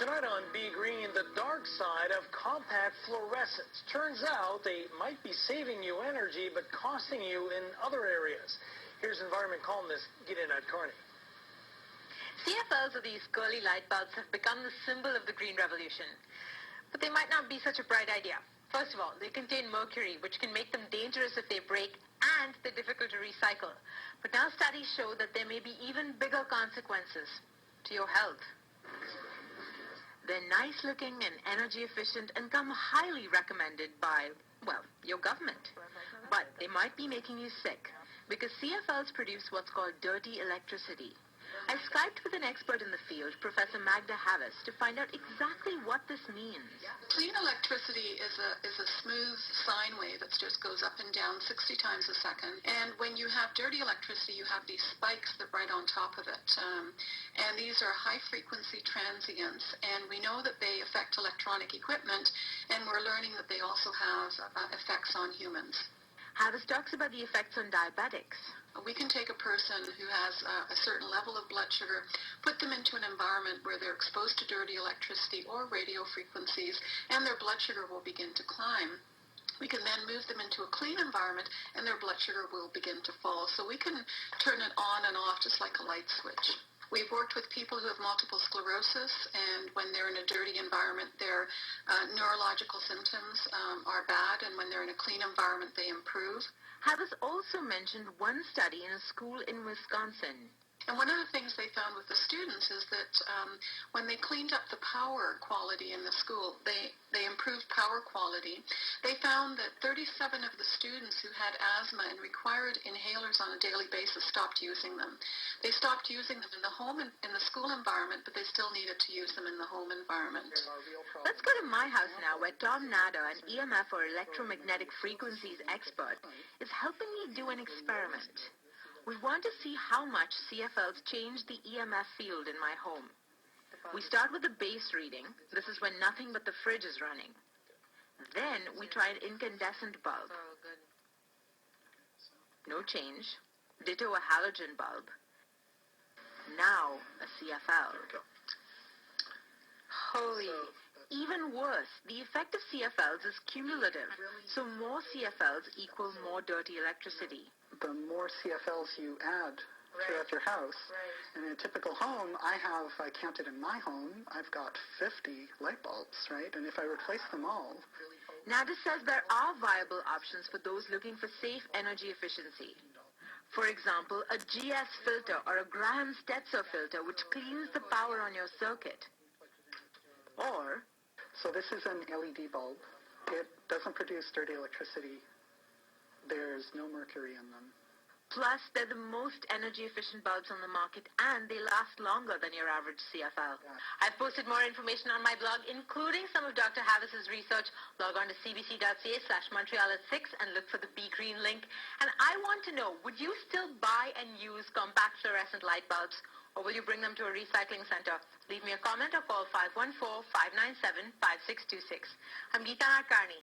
Tonight on Be Green, the dark side of compact fluorescents. Turns out they might be saving you energy, but costing you in other areas. Here's environment columnist Gideon Carney. CFLs, or these girly light bulbs, have become the symbol of the green revolution. But they might not be such a bright idea. First of all, they contain mercury, which can make them dangerous if they break, and they're difficult to recycle. But now studies show that there may be even bigger consequences to your health. They're nice looking and energy efficient and come highly recommended by, well, your government. But they might be making you sick because CFLs produce what's called dirty electricity. I Skyped with an expert in the field, Professor Magda Havis, to find out exactly what this means. Clean electricity is a smooth sine wave that just goes up and down 60 times a second. And when you have dirty electricity, you have these spikes that right on top of it. And these are high-frequency transients, and we know that they affect electronic equipment, and we're learning that they also have effects on humans. Havis talks about the effects on diabetics. We can take a person who has a certain level of blood sugar, put them into an environment where they're exposed to dirty electricity or radio frequencies, and their blood sugar will begin to climb. We can then move them into a clean environment, and their blood sugar will begin to fall. So we can turn it on and off just like a light switch. We've worked with people who have multiple sclerosis, and when they're in a dirty environment, their neurological symptoms are bad, and when they're in a clean environment, they improve. Havis also mentioned one study in a school in Wisconsin. And one of the things they found with the students is that when they cleaned up the power quality in the school, they improved power quality. They found that 37 of the students who had asthma and required inhalers on a daily basis stopped using them. They stopped using them in the home and in the school environment, but they still needed to use them in the home environment. Let's go to my house now, where Tom Nader, an EMF or electromagnetic frequencies expert, is helping me do an experiment. We want to see how much CFLs change the EMF field in my home. We start with the base reading. This is when nothing but the fridge is running. Then we try an incandescent bulb. No change. Ditto a halogen bulb. Now a CFL. Holy, even worse, the effect of CFLs is cumulative. So more CFLs equal more dirty electricity. The more CFLs you add throughout your house. In a typical home, I counted in my home, I've got 50 light bulbs, right? And if I replace them all... Nader says there are viable options for those looking for safe energy efficiency. For example, a GS filter or a Graham-Stetzer filter which cleans the power on your circuit. Or... So this is an LED bulb. It doesn't produce dirty electricity. There's no mercury in them. Plus, they're the most energy-efficient bulbs on the market, and they last longer than your average CFL. Yeah. I've posted more information on my blog, including some of Dr. Havis's research. Log on to cbc.ca/Montreal at 6 and look for the Be Green link. And I want to know, would you still buy and use compact fluorescent light bulbs, or will you bring them to a recycling center? Leave me a comment or call 514-597-5626. I'm Geeta Carney.